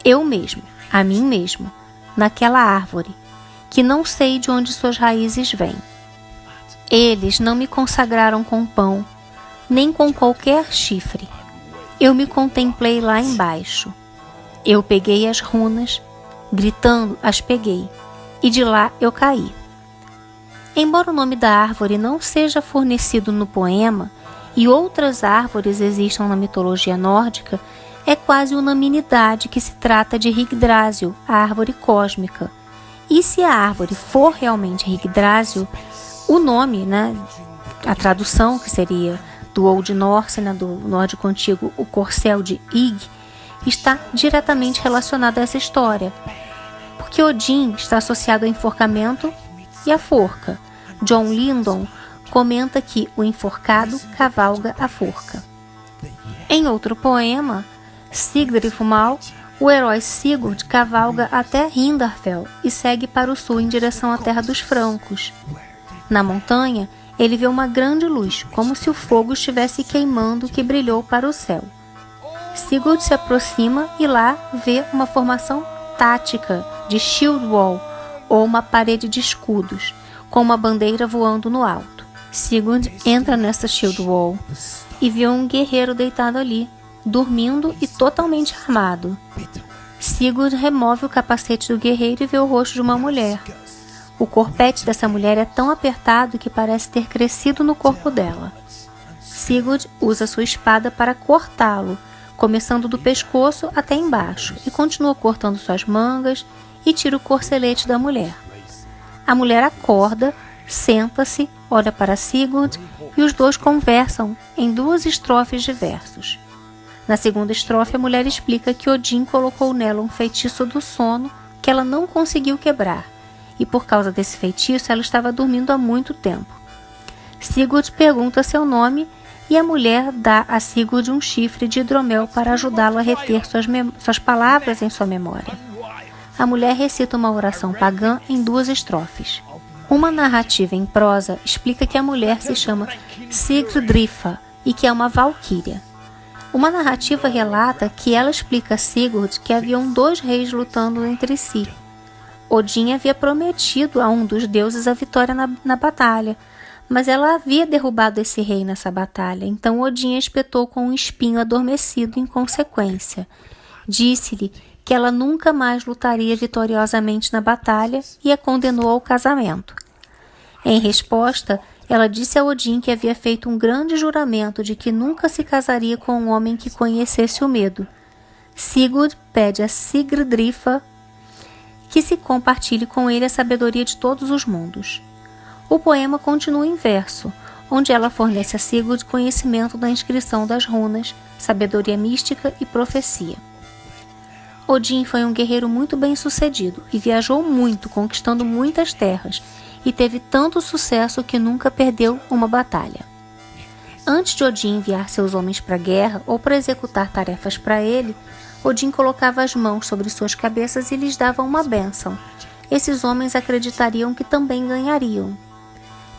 Eu mesmo, a mim mesmo, naquela árvore, que não sei de onde suas raízes vêm. Eles não me consagraram com pão, nem com qualquer chifre. Eu me contemplei lá embaixo. Eu peguei as runas, gritando as peguei, e de lá eu caí. Embora o nome da árvore não seja fornecido no poema, e outras árvores existam na mitologia nórdica, é quase unanimidade que se trata de Yggdrasil, a árvore cósmica. E se a árvore for realmente Yggdrasil, o nome, a tradução que seria do Old Norse, do nórdico antigo, o corcel de Ygg, está diretamente relacionado a essa história, porque Odin está associado ao enforcamento e à forca. John Lydon comenta que o enforcado cavalga a forca. Em outro poema, Sigdrifumal, o herói Sigurd cavalga até Hindarfell e segue para o sul em direção à terra dos francos. Na montanha, ele vê uma grande luz, como se o fogo estivesse queimando, que brilhou para o céu. Sigurd se aproxima e lá vê uma formação tática de shield wall, ou uma parede de escudos, com uma bandeira voando no alto. Sigurd entra nessa shield wall e vê um guerreiro deitado ali, dormindo e totalmente armado. Sigurd remove o capacete do guerreiro e vê o rosto de uma mulher. O corpete dessa mulher é tão apertado que parece ter crescido no corpo dela. Sigurd usa sua espada para cortá-lo, começando do pescoço até embaixo, e continua cortando suas mangas e tira o corcelete da mulher. A mulher acorda, senta-se, olha para Sigurd e os dois conversam em 2 estrofes de versos. Na segunda estrofe, a mulher explica que Odin colocou nela um feitiço do sono que ela não conseguiu quebrar, e por causa desse feitiço ela estava dormindo há muito tempo. Sigurd pergunta seu nome e a mulher dá a Sigurd um chifre de hidromel para ajudá-lo a reter suas palavras em sua memória. A mulher recita uma oração pagã em 2 estrofes. Uma narrativa em prosa explica que a mulher se chama Sigrdrifa e que é uma valquíria. Uma narrativa relata que ela explica a Sigurd que haviam 2 reis lutando entre si. Odin havia prometido a um dos deuses a vitória na batalha, mas ela havia derrubado esse rei nessa batalha, então Odin a espetou com um espinho adormecido em consequência. Disse-lhe que ela nunca mais lutaria vitoriosamente na batalha e a condenou ao casamento. Em resposta, ela disse a Odin que havia feito um grande juramento de que nunca se casaria com um homem que conhecesse o medo. Sigurd pede a Sigrdrifa que se compartilhe com ele a sabedoria de todos os mundos. O poema continua em verso, onde ela fornece a Sigurd conhecimento da inscrição das runas, sabedoria mística e profecia. Odin foi um guerreiro muito bem-sucedido e viajou muito, conquistando muitas terras, e teve tanto sucesso que nunca perdeu uma batalha. Antes de Odin enviar seus homens para a guerra ou para executar tarefas para ele, Odin colocava as mãos sobre suas cabeças e lhes dava uma bênção. Esses homens acreditariam que também ganhariam.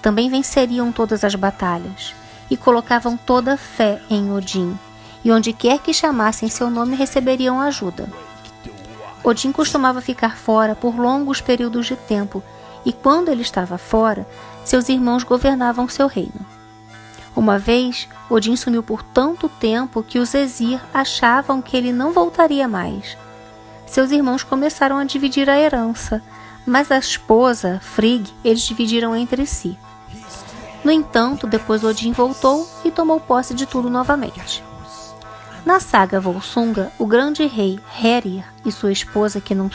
Também venceriam todas as batalhas e colocavam toda a fé em Odin, e onde quer que chamassem seu nome receberiam ajuda. Odin costumava ficar fora por longos períodos de tempo, e quando ele estava fora, seus irmãos governavam seu reino. Uma vez, Odin sumiu por tanto tempo que os Æsir achavam que ele não voltaria mais. Seus irmãos começaram a dividir a herança, mas a esposa, Frigg, eles dividiram entre si. No entanto, depois Odin voltou e tomou posse de tudo novamente. Na saga Volsunga, o grande rei Herir e sua esposa, que não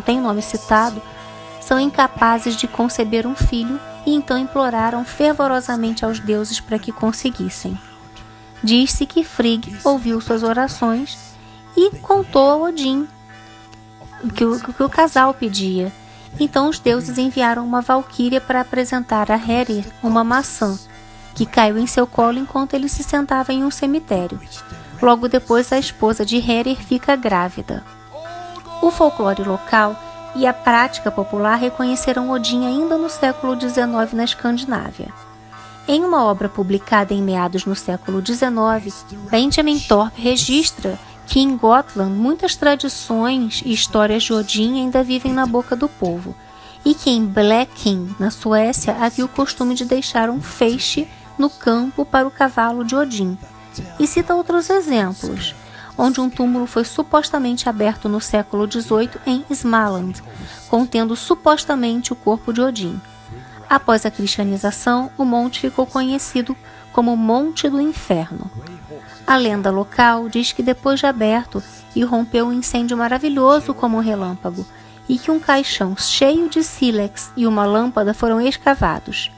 tem nome citado, são incapazes de conceber um filho e então imploraram fervorosamente aos deuses para que conseguissem. Diz-se que Frigg ouviu suas orações e contou a Odin o que o casal pedia. Então os deuses enviaram uma valquíria para apresentar a Herir uma maçã, que caiu em seu colo enquanto ele se sentava em um cemitério. Logo depois, a esposa de Herir fica grávida. O folclore local e a prática popular reconheceram Odin ainda no século XIX na Escandinávia. Em uma obra publicada em meados no século XIX, Benjamin Thorpe registra que em Gotland muitas tradições e histórias de Odin ainda vivem na boca do povo, e que em Blekinge, na Suécia, havia o costume de deixar um feixe no campo para o cavalo de Odin. E cita outros exemplos, onde um túmulo foi supostamente aberto no século XVIII em Smaland, contendo supostamente o corpo de Odin. Após a cristianização, o monte ficou conhecido como Monte do Inferno. A lenda local diz que depois de aberto, irrompeu um incêndio maravilhoso como um relâmpago, e que um caixão cheio de sílex e uma lâmpada foram escavados.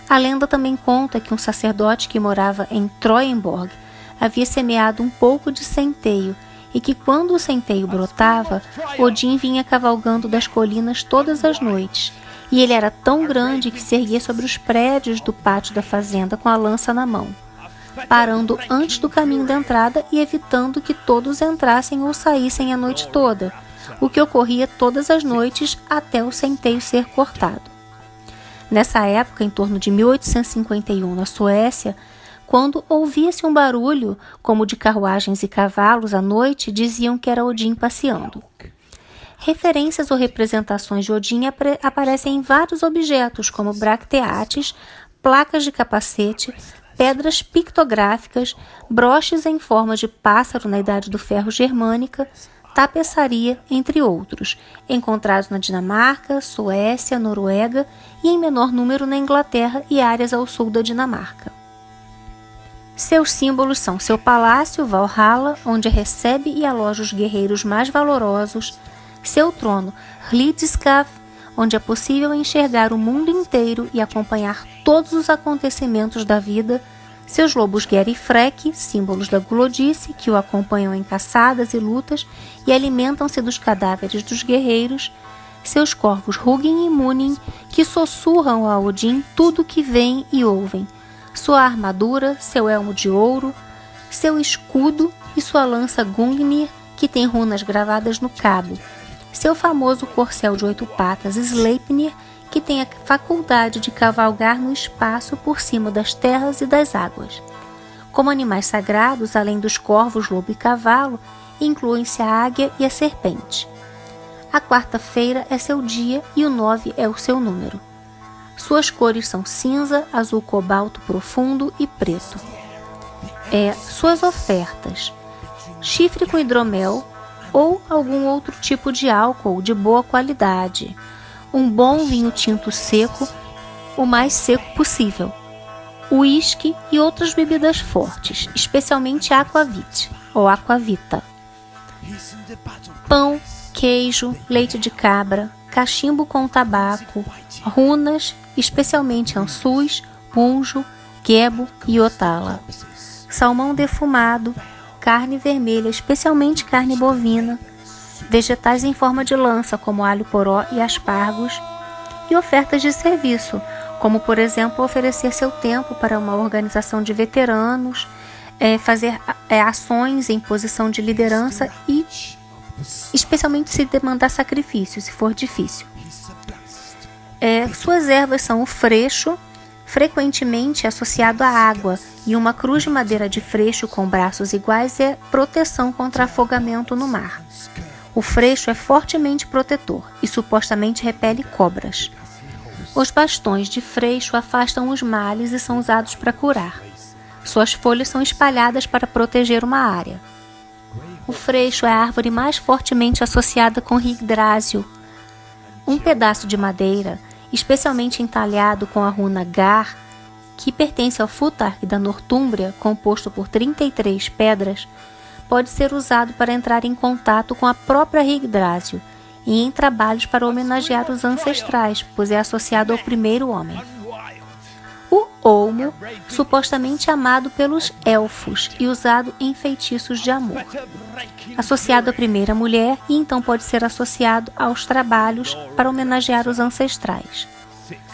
A lenda também conta que um sacerdote que morava em Trøyenborg havia semeado um pouco de centeio e que quando o centeio brotava, Odin vinha cavalgando das colinas todas as noites, e ele era tão grande que se erguia sobre os prédios do pátio da fazenda com a lança na mão, parando antes do caminho da entrada e evitando que todos entrassem ou saíssem a noite toda, o que ocorria todas as noites até o centeio ser cortado. Nessa época, em torno de 1851, na Suécia, quando ouvia-se um barulho, como de carruagens e cavalos à noite, diziam que era Odin passeando. Referências ou representações de Odin aparecem em vários objetos, como bracteates, placas de capacete, pedras pictográficas, broches em forma de pássaro na Idade do Ferro germânica, tapeçaria, entre outros, encontrados na Dinamarca, Suécia, Noruega e em menor número na Inglaterra e áreas ao sul da Dinamarca. Seus símbolos são seu palácio, Valhalla, onde recebe e aloja os guerreiros mais valorosos, seu trono, Hlidskjalf, onde é possível enxergar o mundo inteiro e acompanhar todos os acontecimentos da vida, seus lobos Ger e Freki, símbolos da gulodice, que o acompanham em caçadas e lutas e alimentam-se dos cadáveres dos guerreiros, seus corvos Hugin e Munin, que sussurram a Odin tudo o que veem e ouvem, sua armadura, seu elmo de ouro, seu escudo e sua lança Gungnir, que tem runas gravadas no cabo, seu famoso corcel de 8 patas Sleipnir, que tem a faculdade de cavalgar no espaço por cima das terras e das águas. Como animais sagrados, além dos corvos, lobo e cavalo, incluem-se a águia e a serpente. A quarta-feira é seu dia e o 9 é o seu número. Suas cores são cinza, azul cobalto profundo e preto. Suas ofertas: chifre com hidromel ou algum outro tipo de álcool de boa qualidade, um bom vinho tinto seco, o mais seco possível, uísque e outras bebidas fortes, especialmente aquavit ou aquavita, pão, queijo, leite de cabra, cachimbo com tabaco, runas, especialmente ansus, punjo, gebo e otala, salmão defumado, carne vermelha, especialmente carne bovina, vegetais em forma de lança, como alho poró e aspargos, e ofertas de serviço, como, por exemplo, oferecer seu tempo para uma organização de veteranos, fazer ações em posição de liderança e, especialmente, se demandar sacrifício, se for difícil. Suas ervas são o freixo, frequentemente associado à água, e uma cruz de madeira de freixo com braços iguais é proteção contra afogamento no mar. O freixo é fortemente protetor e supostamente repele cobras. Os bastões de freixo afastam os males e são usados para curar. Suas folhas são espalhadas para proteger uma área. O freixo é a árvore mais fortemente associada com Yggdrasil. Um pedaço de madeira, especialmente entalhado com a runa Gar, que pertence ao Futhark da Nortúmbria, composto por 33 pedras, pode ser usado para entrar em contato com a própria Yggdrasil e em trabalhos para homenagear os ancestrais, pois é associado ao primeiro homem. O olmo, supostamente amado pelos elfos e usado em feitiços de amor. Associado à primeira mulher e então pode ser associado aos trabalhos para homenagear os ancestrais.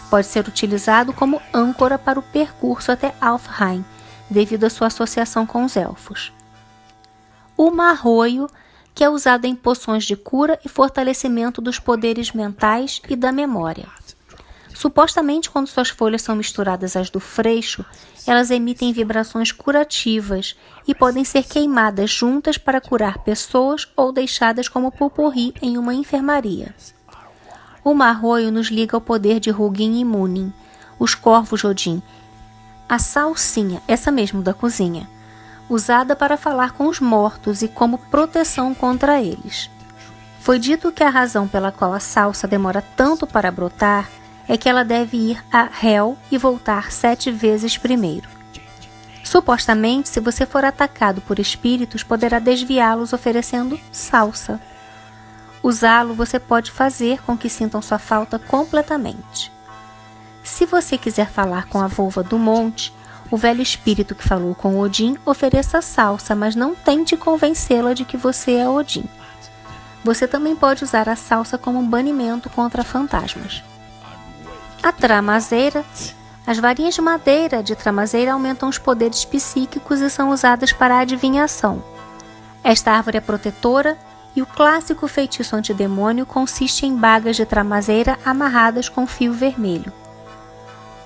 Pode ser utilizado como âncora para o percurso até Alfheim, devido à sua associação com os elfos. O marroio, que é usado em poções de cura e fortalecimento dos poderes mentais e da memória. Supostamente, quando suas folhas são misturadas às do freixo, elas emitem vibrações curativas e podem ser queimadas juntas para curar pessoas ou deixadas como pupurri em uma enfermaria. O marroio nos liga ao poder de Hugin e Munin, os corvos Odin, a salsinha, essa mesmo da cozinha, usada para falar com os mortos e como proteção contra eles. Foi dito que a razão pela qual a salsa demora tanto para brotar é que ela deve ir a Hel e voltar 7 vezes primeiro. Supostamente, se você for atacado por espíritos, poderá desviá-los oferecendo salsa. Usá-lo você pode fazer com que sintam sua falta completamente. Se você quiser falar com a Volva do Monte, o velho espírito que falou com Odin, ofereça salsa, mas não tente convencê-la de que você é Odin. Você também pode usar a salsa como um banimento contra fantasmas. A tramazeira. As varinhas de madeira de tramazeira aumentam os poderes psíquicos e são usadas para a adivinhação. Esta árvore é protetora e o clássico feitiço antidemônio consiste em bagas de tramazeira amarradas com fio vermelho.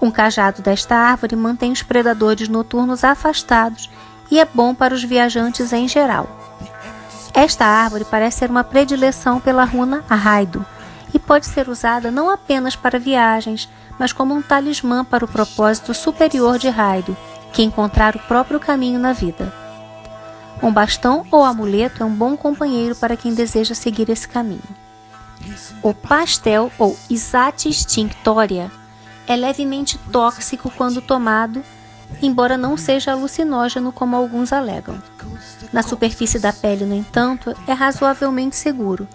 Um cajado desta árvore mantém os predadores noturnos afastados e é bom para os viajantes em geral. Esta árvore parece ser uma predileção pela runa Raido e pode ser usada não apenas para viagens, mas como um talismã para o propósito superior de Raido, que é encontrar o próprio caminho na vida. Um bastão ou amuleto é um bom companheiro para quem deseja seguir esse caminho. O pastel ou Isatis tinctoria é levemente tóxico quando tomado, embora não seja alucinógeno como alguns alegam. Na superfície da pele, no entanto, é razoavelmente seguro,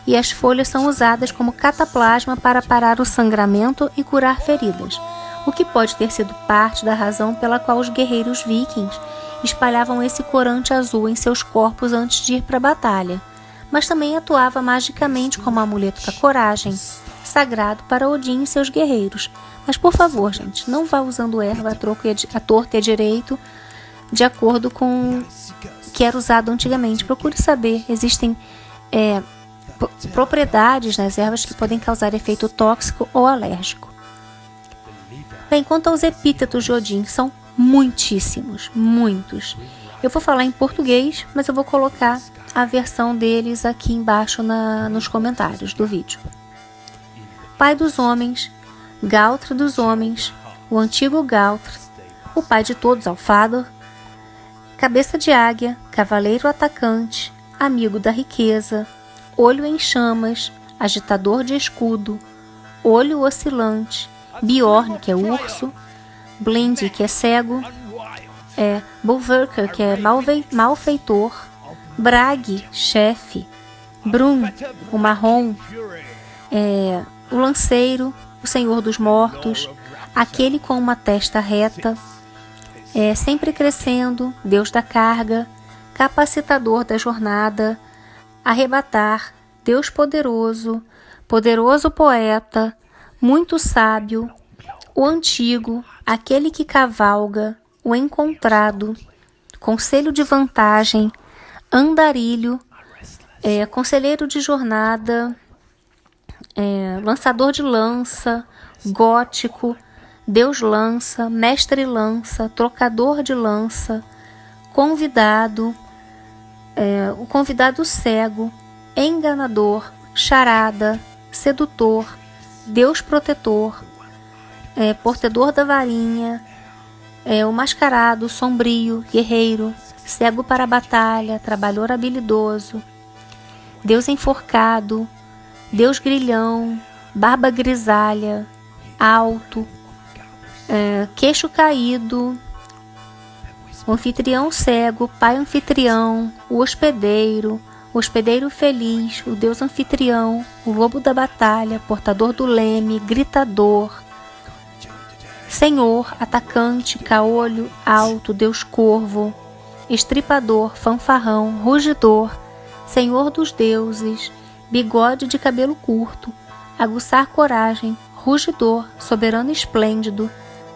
e as folhas são usadas como cataplasma para parar o sangramento e curar feridas, o que pode ter sido parte da razão pela qual os guerreiros vikings espalhavam esse corante azul em seus corpos antes de ir para a batalha, mas também atuava magicamente como amuleto da coragem, sagrado para Odin e seus guerreiros. Mas por favor, gente, não vá usando erva à torta e à direito, de acordo com o que era usado antigamente. Procure saber, existem propriedades nas ervas que podem causar efeito tóxico ou alérgico. Bem, quanto aos epítetos de Odin, são muitíssimos, muitos. Eu vou falar em português, mas eu vou colocar a versão deles aqui embaixo nos comentários do vídeo. Pai dos homens, Gautre dos homens, o antigo Gautre, o pai de todos, Alfador, cabeça de águia, cavaleiro atacante, amigo da riqueza, olho em chamas, agitador de escudo, olho oscilante, Bjorn, que é urso, Blind, que é cego, Bolverker, que é malfeitor, Brag, chefe, Brum, o marrom, o lanceiro, o senhor dos mortos, aquele com uma testa reta, sempre crescendo, Deus da carga, capacitador da jornada, arrebatar, Deus poderoso, poderoso poeta, muito sábio, o antigo, aquele que cavalga, o encontrado, conselho de vantagem, andarilho, conselheiro de jornada, lançador de lança, gótico, Deus lança, mestre lança, trocador de lança, convidado, o convidado cego, enganador, charada, sedutor, Deus protetor, portador da varinha, o mascarado, sombrio, guerreiro, cego para a batalha, trabalhador habilidoso, Deus enforcado, Deus grilhão, barba grisalha, alto, queixo caído, o anfitrião cego, pai anfitrião, o hospedeiro feliz, o Deus anfitrião, o lobo da batalha, portador do leme, gritador, Senhor, atacante, caolho, alto, Deus corvo, estripador, fanfarrão, rugidor, Senhor dos deuses, bigode de cabelo curto, aguçar coragem, rugidor, soberano esplêndido,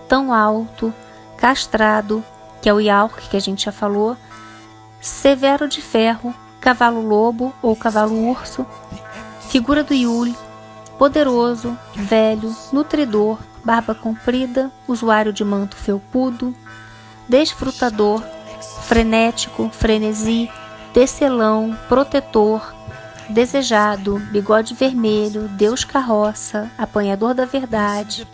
tão alto, castrado, que é o Yauk que a gente já falou, severo de ferro, cavalo-lobo ou cavalo-urso, figura do Yule, poderoso, velho, nutridor, barba comprida, usuário de manto felpudo, desfrutador, frenético, frenesi, tecelão, protetor, desejado, bigode vermelho, Deus carroça, apanhador da verdade,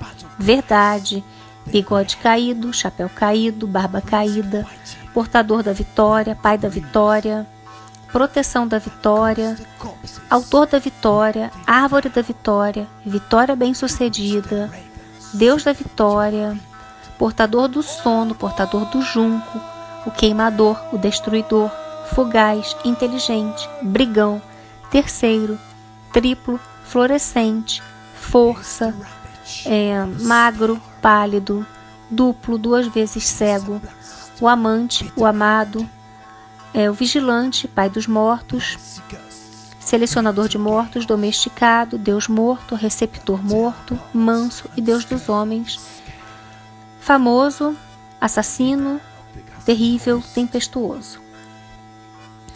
bigode caído, chapéu caído, barba caída, portador da vitória, pai da vitória, proteção da vitória, autor da vitória, árvore da vitória, vitória bem-sucedida, Deus da vitória, portador do sono, portador do junco, o queimador, o destruidor, fugaz, inteligente, brigão, terceiro, triplo, florescente, força, magro, pálido, duplo, 2 vezes cego, o amante, o amado, o vigilante, pai dos mortos, selecionador de mortos, domesticado, Deus morto, receptor morto, manso e Deus dos homens, famoso, assassino, terrível, tempestuoso.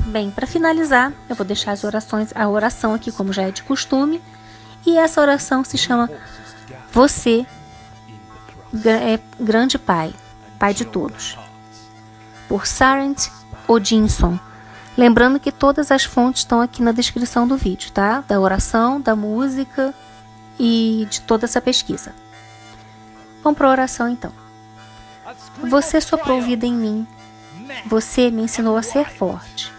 Bem, para finalizar, eu vou deixar a oração aqui como já é de costume, e essa oração se chama Você é grande Pai, Pai de todos, por Sarent Odinson. Lembrando que todas as fontes estão aqui na descrição do vídeo, tá? Da oração, da música e de toda essa pesquisa. Vamos para a oração então. Você soprou vida em mim. Você me ensinou a ser forte.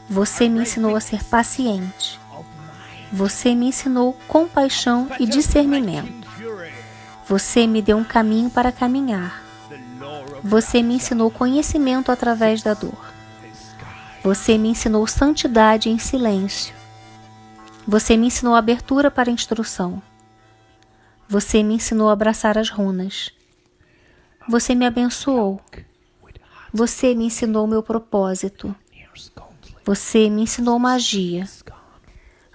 Você me ensinou a ser paciente. Você me ensinou compaixão e discernimento. Você me deu um caminho para caminhar. Você me ensinou conhecimento através da dor. Você me ensinou santidade em silêncio. Você me ensinou abertura para instrução. Você me ensinou a abraçar as runas. Você me abençoou. Você me ensinou meu propósito. Você me ensinou magia.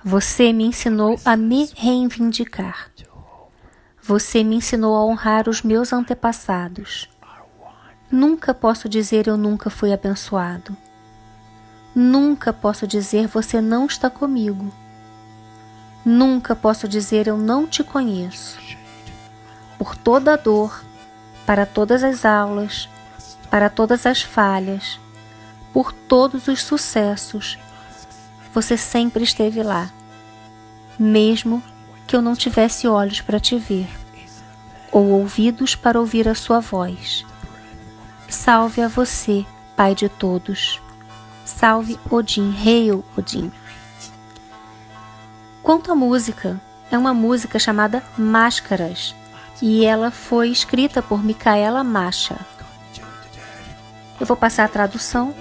Você me ensinou a me reivindicar. Você me ensinou a honrar os meus antepassados. Nunca posso dizer eu nunca fui abençoado. Nunca posso dizer você não está comigo. Nunca posso dizer eu não te conheço. Por toda a dor, para todas as aulas, para todas as falhas, por todos os sucessos, você sempre esteve lá, mesmo que eu não tivesse olhos para te ver, ou ouvidos para ouvir a sua voz. Salve a você, Pai de todos. Salve Odin, Hail Odin. Quanto à música, é uma música chamada Máscaras, e ela foi escrita por Micaela Macha. Eu vou passar a tradução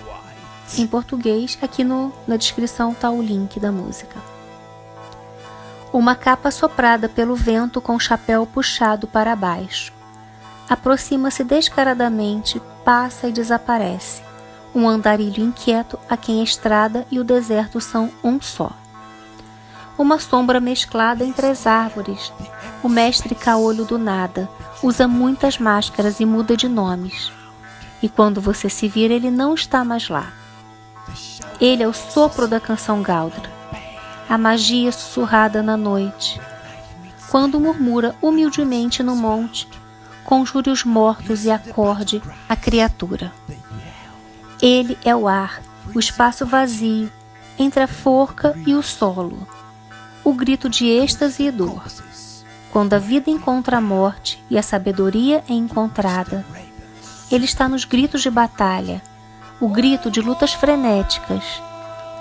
em português, aqui na descrição está o link da música. Uma capa soprada pelo vento com o chapéu puxado para baixo. Aproxima-se descaradamente, passa e desaparece. Um andarilho inquieto a quem a estrada e o deserto são um só. uma sombra mesclada entre as árvores. O mestre caolho do nada usa muitas máscaras e muda de nomes. E quando você se vira, ele não está mais lá. Ele é o sopro da canção Galdra, a magia sussurrada na noite. Quando murmura humildemente no monte, conjure os mortos e acorde a criatura. Ele é o ar, o espaço vazio, entre a forca e o solo, o grito de êxtase e dor. Quando a vida encontra a morte e a sabedoria é encontrada, ele está nos gritos de batalha, o grito de lutas frenéticas.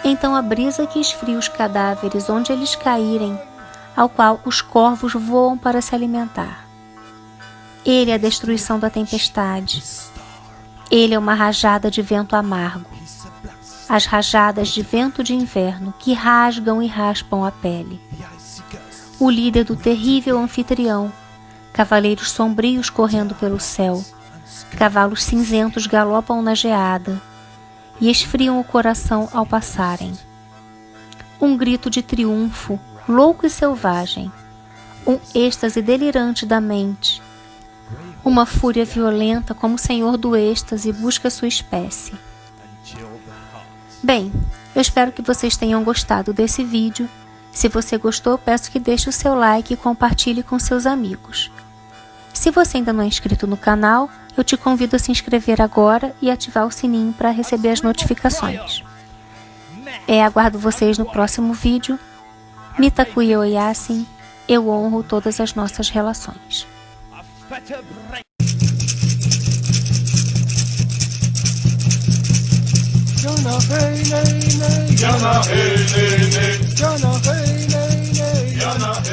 Então a brisa que esfria os cadáveres onde eles caírem, ao qual os corvos voam para se alimentar. Ele é a destruição da tempestade. Ele é uma rajada de vento amargo. As rajadas de vento de inverno que rasgam e raspam a pele. O líder do terrível anfitrião, cavaleiros sombrios correndo pelo céu, cavalos cinzentos galopam na geada e esfriam o coração ao passarem. Um grito de triunfo, louco e selvagem, um êxtase delirante da mente, uma fúria violenta como o senhor do êxtase busca sua espécie. Bem, eu espero que vocês tenham gostado desse vídeo. Se você gostou, peço que deixe o seu like e compartilhe com seus amigos. Se você ainda não é inscrito no canal, eu te convido a se inscrever agora e ativar o sininho para receber as notificações. Aguardo vocês no próximo vídeo. Mitakuye Oyasin, eu honro todas as nossas relações. Yana hey nay nay, Yana hey nay nay, Yana hey nay nay, Yana hey